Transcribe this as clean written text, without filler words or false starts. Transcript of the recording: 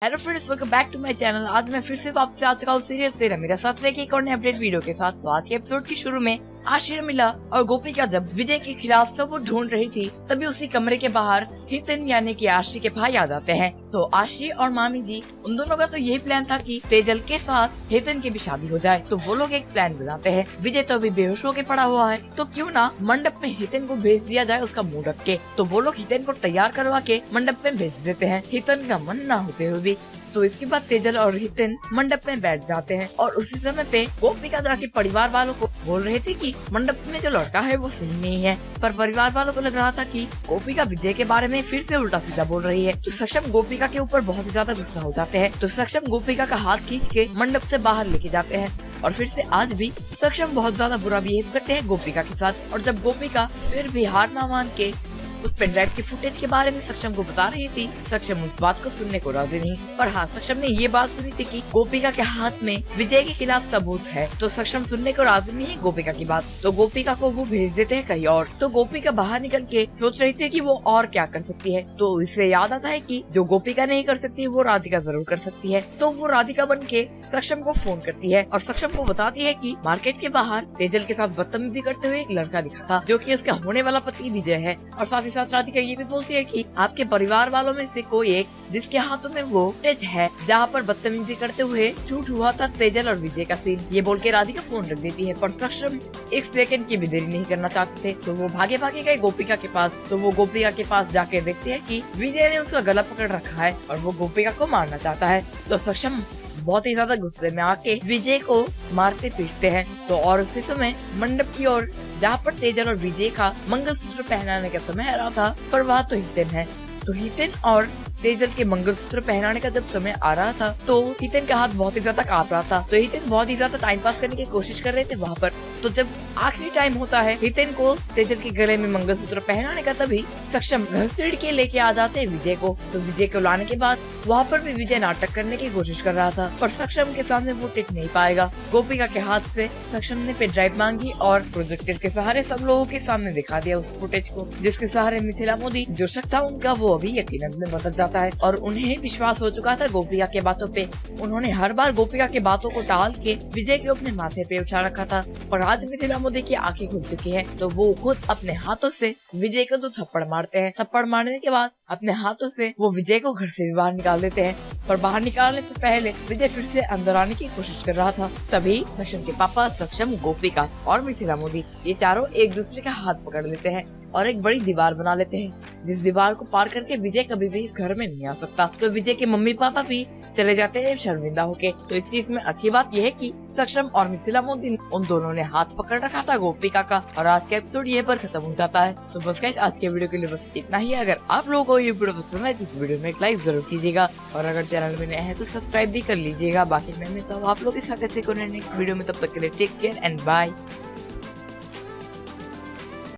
Hello friends, welcome back to my channel. आज मैं फिर से आपसे आ चुका हूँ सीरियल तेरा मेरा साथ लेके एक और नए अपडेट वीडियो के साथ। तो आज के एपिसोड की शुरू में आशी, रमीला और गोपिका जब विजय के खिलाफ सब वो ढूंढ रही थी, तभी उसी कमरे के बाहर हितन यानी कि आशी के भाई आ जाते हैं। तो आशी और मामी जी, उन दोनों का तो यही प्लान था कि तेजल के साथ हितन की भी शादी हो जाए। तो वो लोग एक प्लान बनाते हैं। विजय तो अभी बेहोश होके पड़ा हुआ है, तो क्यों ना मंडप में हितन को भेज दिया जाए उसका मुंह ढक के। तो वो लोग हितन को तैयार करवा के मंडप में भेज देते हैं, हितन का मन न होते हुए भी। तो इसके बाद तेजल और हितन मंडप में बैठ जाते हैं और उसी समय पे गोपिका जाके परिवार वालों को बोल रहे थे कि मंडप में जो लड़का है वो सही नहीं है। पर परिवार वालों को लग रहा था कि गोपिका विजय के बारे में फिर से उल्टा सीधा बोल रही है। तो सक्षम गोपिका के ऊपर बहुत ही ज्यादा गुस्सा हो जाते हैं। तो सक्षम गोपिका का हाथ खींच के मंडप से बाहर लेके जाते हैं और फिर से आज भी सक्षम बहुत ज्यादा बुरा बिहेव करते हैं गोपिका के साथ। और जब गोपिका फिर भी हार ना मान के उस पेनड्राइव की फुटेज के बारे में सक्षम को बता रही थी, सक्षम उस बात को सुनने को राजी नहीं। पर हाँ, सक्षम ने ये बात सुनी थी कि गोपिका के हाथ में विजय के खिलाफ सबूत है। तो सक्षम सुनने को राजी नहीं है गोपिका की बात। तो गोपिका को वो भेज देते हैं कहीं और। तो गोपिका बाहर निकल के सोच रही थी कि वो और क्या कर सकती है। तो इसे याद आता है कि जो गोपिका नहीं कर सकती वो राधिका जरूर कर सकती है। तो वो राधिका बन के सक्षम को फोन करती है और सक्षम को बताती है कि मार्केट के बाहर तेजल के साथ बदतमीजी करते हुए एक लड़का दिखा था, जो कि उसका होने वाला पति विजय है। और साथ ही साथ राधिका ये भी बोलती है कि आपके परिवार वालों में से कोई एक जिसके हाथों में वो फुटेज है जहाँ पर बदतमीजी करते हुए शूट हुआ था तेजल और विजय का सीन। ये बोल के राधिका फोन रख देती है। पर सक्षम एक सेकंड की भी देरी नहीं करना चाहते थे। तो वो भागे भागे गए गोपिका के पास। तो वो गोपिका के पास जाके देखते हैं कि विजय ने उसका गला पकड़ रखा है और वो गोपिका को मारना चाहता है। तो सक्षम बहुत ही ज्यादा गुस्से में आके विजय को मारते पीटते हैं। तो और उसी समय मंडप की ओर, जहाँ पर तेजल और विजय का मंगलसूत्र पहनाने का समय आ रहा था, पर वहाँ तो हितन है। तो हितन और तेजल के मंगलसूत्र पहनाने का जब समय आ रहा था, तो हितन का हाथ बहुत ही ज्यादा कांप रहा था। तो हितन बहुत ही ज्यादा टाइम पास करने की कोशिश कर रहे थे वहाँ पर। तो जब आखिरी टाइम होता है हितन को तेजल के गले में मंगलसूत्र पहनाने का, तभी सक्षम घसीट के लेके आ जाते हैं विजय को। तो विजय को लाने के बाद वहाँ पर भी विजय नाटक करने की कोशिश कर रहा था, पर सक्षम के सामने वो टिक नहीं पाएगा। गोपिका के हाथ से सक्षम ने पेन ड्राइव मांगी और प्रोजेक्टर के सहारे सब लोगों के सामने दिखा दिया उस फुटेज को, जिसके सहारे मिथिला मोदी जो शक था उनका वो अभी यकीनन में बदल जाता है। और उन्हें विश्वास हो चुका था गोपिका के बातों पे। उन्होंने हर बार गोपिका की बातों को टाल के विजय के अपने माथे पे उठा रखा था। पर आज मिथिला मोदी की आंखें खुल चुकी है, तो वो खुद अपने हाथों से विजय को 2 थप्पड़ मारते हैं। थप्पड़ मारने के बाद अपने हाथों से वो विजय को घर से भी बाहर निकाल देते हैं। पर बाहर निकालने से पहले विजय फिर से अंदर आने की कोशिश कर रहा था। तभी सक्षम के पापा, सक्षम, गोपिका और मिथिला मोदी, ये चारों एक दूसरे का हाथ पकड़ लेते हैं और एक बड़ी दीवार बना लेते हैं, जिस दीवार को पार करके विजय कभी भी इस घर में नहीं आ सकता। तो विजय के मम्मी पापा भी चले जाते हैं शर्मिंदा होके। तो इस चीज में अच्छी बात यह है कि सक्षम और मिथिला मोदी, उन दोनों ने हाथ पकड़ रखा था गोपिका का। और आज का एपिसोड ये पर खत्म हो जाता है। तो बस गाइस, आज के वीडियो के लिए बस इतना ही। अगर आप लोगों को ये वीडियो पसंद है तो इस वीडियो में एक लाइक जरूर कीजिएगा और अगर चैनल में नए हैं तो सब्सक्राइब भी कर लीजिएगा। बाकी मैं मिलता हूँ आप लोग के साथ ऐसे कोई नेक्स्ट वीडियो में। तब तक के लिए टेक केयर एंड बाय।